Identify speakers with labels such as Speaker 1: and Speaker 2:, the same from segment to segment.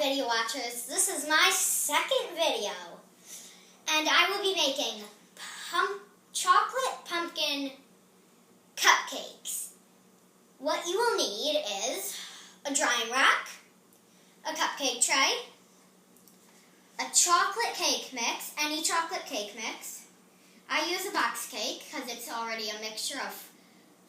Speaker 1: video watchers, this is my second video, and I will be making chocolate pumpkin cupcakes. What you will need is a drying rack, a cupcake tray, a chocolate cake mix, any chocolate cake mix. I use a box cake because it's already a mixture of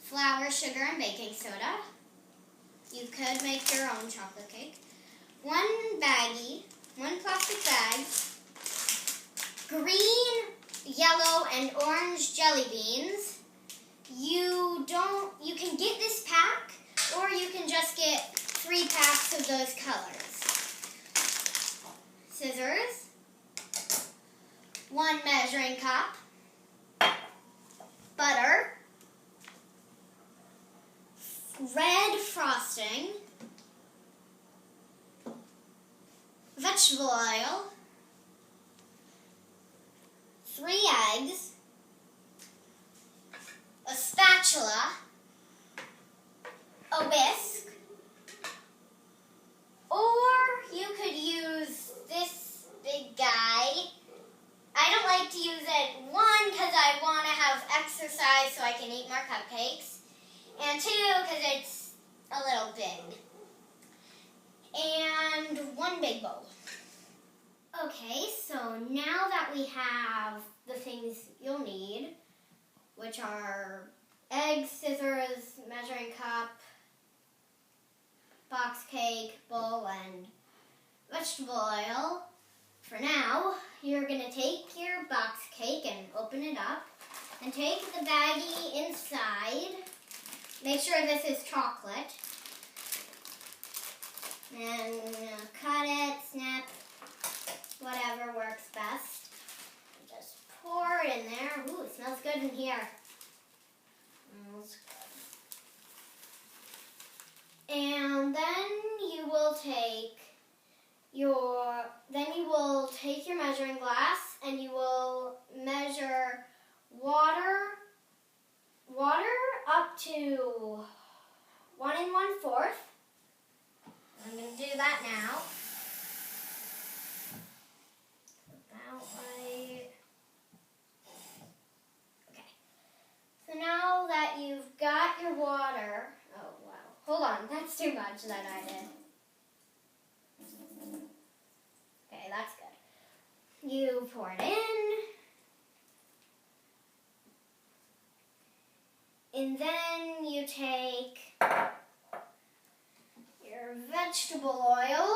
Speaker 1: flour, sugar, and baking soda. You could make your own chocolate cake. One plastic bag, green, yellow, and orange jelly beans. You can get this pack, or you can just get 3 packs of those colors. Scissors, 1 measuring cup, butter, red frosting, vegetable oil, 3 eggs, a spatula, a whisk, or you could use this big guy. I don't like to use it, 1, because I want to have exercise so I can eat more cupcakes, and 2, because it's a little big. And 1 big bowl. Okay, so now that we have the things you'll need, which are eggs, scissors, measuring cup, box cake, bowl, and vegetable oil, for now, you're going to take your box cake and open it up, and take the baggie inside. Make sure this is chocolate. And cut it, snip, whatever works best. Just pour it in there. Ooh, it smells good in here. Smells good. And then you will take your measuring glass, and you will measure water up to 1 1/4. I'm going to do that now. About right. Okay. So now that you've got your water, oh wow, hold on, that's too much that I did. Okay, that's good. You pour it in, and then you take your vegetable oil,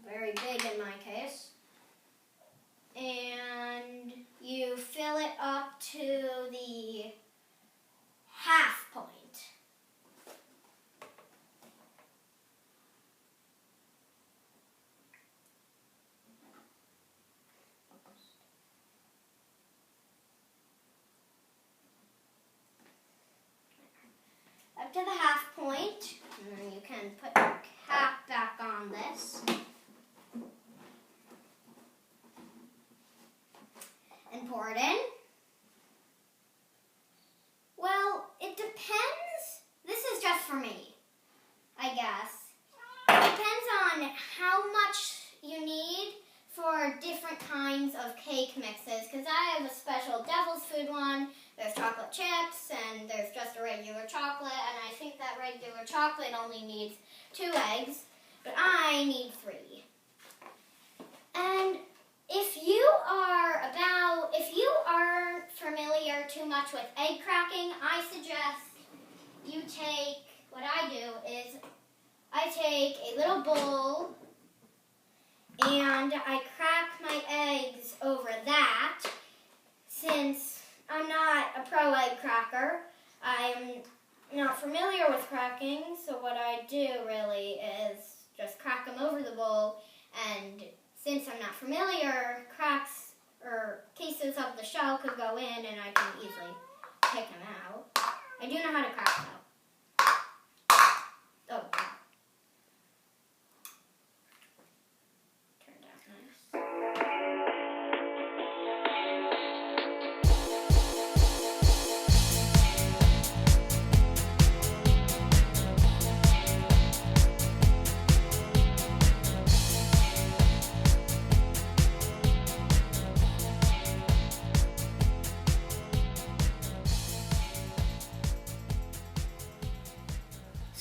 Speaker 1: very big in my case, and you fill it up to the half point. Up to the half point. And then you can put your cap back on this. And pour it in. Well, it depends. This is just for me, I guess. It depends on how much you need for different kinds of cake mixes, because I have a special devil's food one. There's chocolate chips, and there's just a regular chocolate, and I think that regular chocolate only needs 2 eggs, but I need 3. And if you aren't familiar too much with egg cracking, I suggest you take, what I do is, I take a little bowl, and I crack my eggs over that. Since I'm not a pro egg cracker, I'm not familiar with cracking, so what I do really is just crack them over the bowl, and since I'm not familiar, cracks or cases of the shell could go in and I can easily pick them out. I do know how to crack though. Oh, wow. Turned out nice.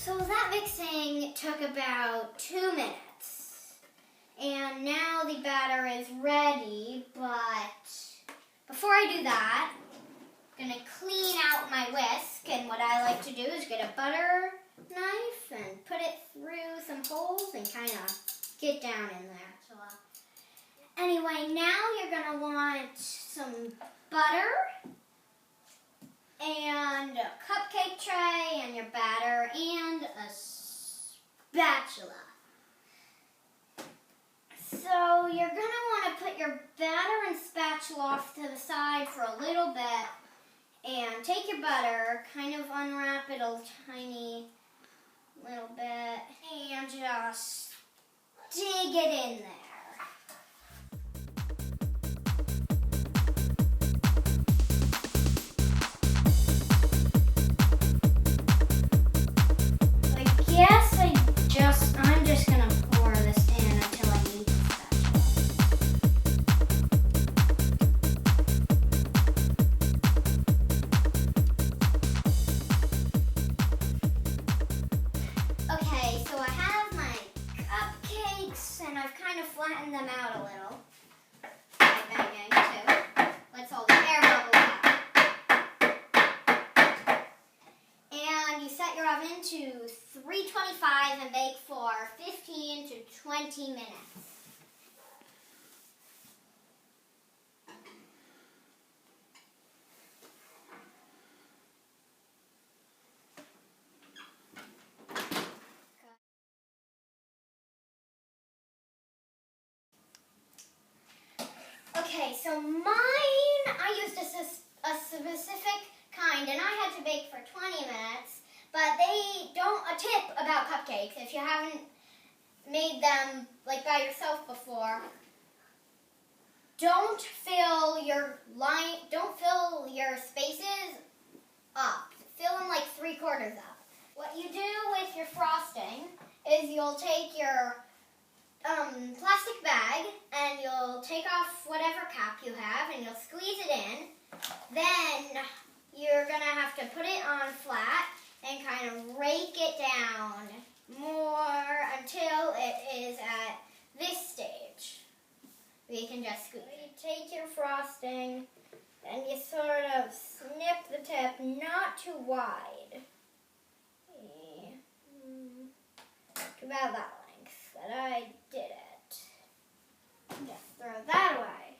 Speaker 1: So that mixing took about 2 minutes. And now the batter is ready, but before I do that, I'm going to clean out my whisk. And what I like to do is get a butter knife and put it through some holes and kind of get down in there. Anyway, now you're going to want some butter and a cupcake tray and your batter and a spatula. So you're going to want to put your batter and spatula off to the side for a little bit and take your butter, kind of unwrap it a tiny little bit and just dig it in there. I'm just gonna pour this in until I need the spatula. Okay, so I have my cupcakes and I've kind of flattened them out a little. By banging too. Let's hold the air bubbles out. And you set your oven to 325 and bake for 15 to 20 minutes. Okay, so mine, I used a specific kind and I had to bake for 20 minutes. But they don't, a tip about cupcakes, if you haven't made them like by yourself before, don't fill your spaces up. Fill them like 3/4 up. What you do with your frosting is you'll take your plastic bag and you'll take off whatever cap you have and you'll squeeze it in. Then you're gonna have to put it on flat and kind of rake it down more until it is at this stage. We can just squeeze. You take your frosting and you sort of snip the tip not too wide. About that length that I did it. Just throw that away.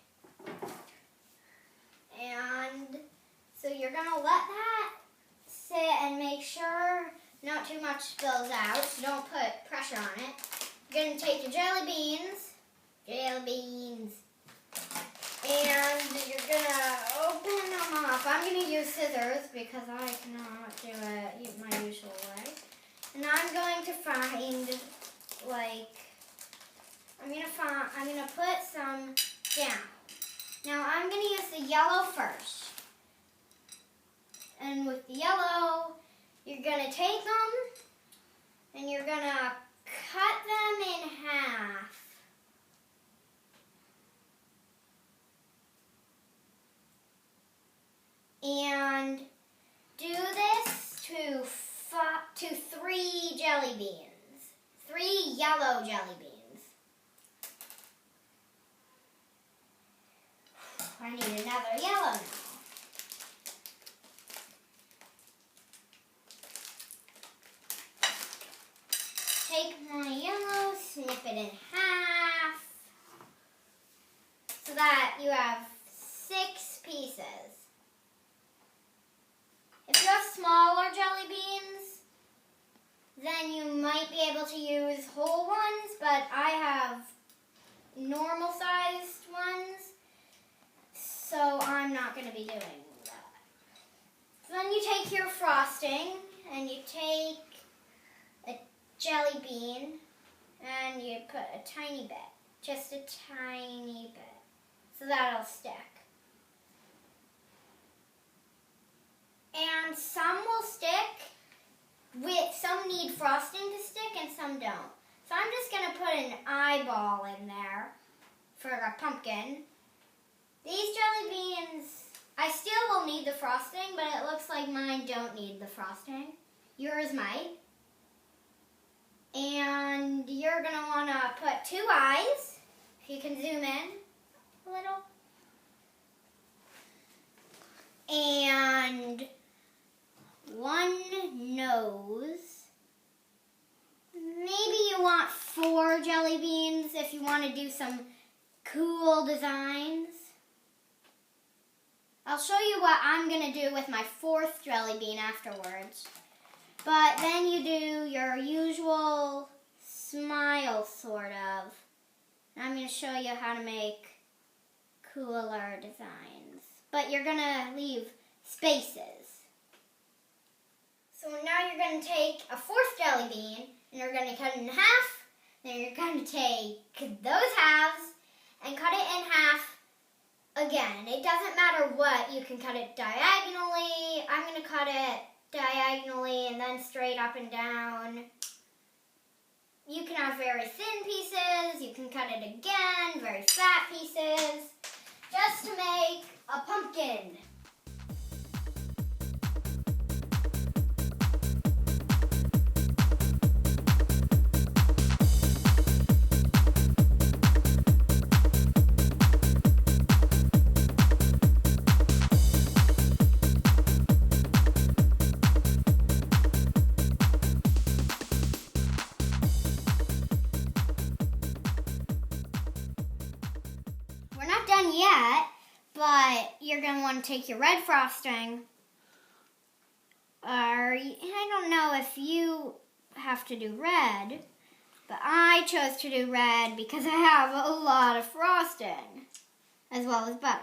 Speaker 1: And so you're gonna let that sit and make sure not too much spills out, so don't put pressure on it. You're going to take your jelly beans, and you're going to open them up. I'm going to use scissors because I cannot do it my usual way. And I'm going to find, I'm going to put some down. Now I'm going to use the yellow first. And with the yellow, you're going to take them and you're going to cut them in half. And do this to 3 jelly beans. 3 yellow jelly beans. I need another yellow now. Take my yellow, snip it in half, so that you have 6 pieces. If you have smaller jelly beans, then you might be able to use whole ones, but I have normal sized ones, so I'm not going to be doing that. So then you take your frosting and you take a jelly bean and you put a tiny bit, just a tiny bit, so that'll stick. And some will stick, some need frosting to stick and some don't. So I'm just going to put an eyeball in there for a pumpkin. These jelly beans, I still will need the frosting, but it looks like mine don't need the frosting. Yours might. And you're going to want to put 2 eyes, if you can zoom in a little. And 1 nose. Maybe you want 4 jelly beans if you want to do some cool designs. I'll show you what I'm going to do with my 4th jelly bean afterwards. But then you do your usual smile, sort of. And I'm going to show you how to make cooler designs. But you're going to leave spaces. So now you're going to take a 4th jelly bean, and you're going to cut it in half. Then you're going to take those halves and cut it in half again. It doesn't matter what. You can cut it diagonally. I'm going to cut it diagonally and then straight up and down. You can have very thin pieces. You can cut it again, very fat pieces, just to make a pumpkin. We're not done yet, but you're going to want to take your red frosting. I don't know if you have to do red, but I chose to do red because I have a lot of frosting, as well as butter.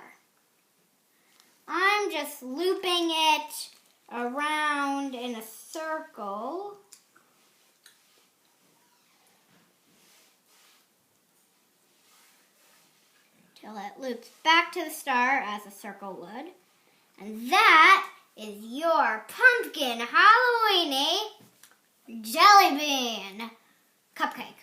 Speaker 1: I'm just looping it around in a circle. Till it loops back to the start as a circle would. And that is your pumpkin Halloweeny jelly bean cupcake.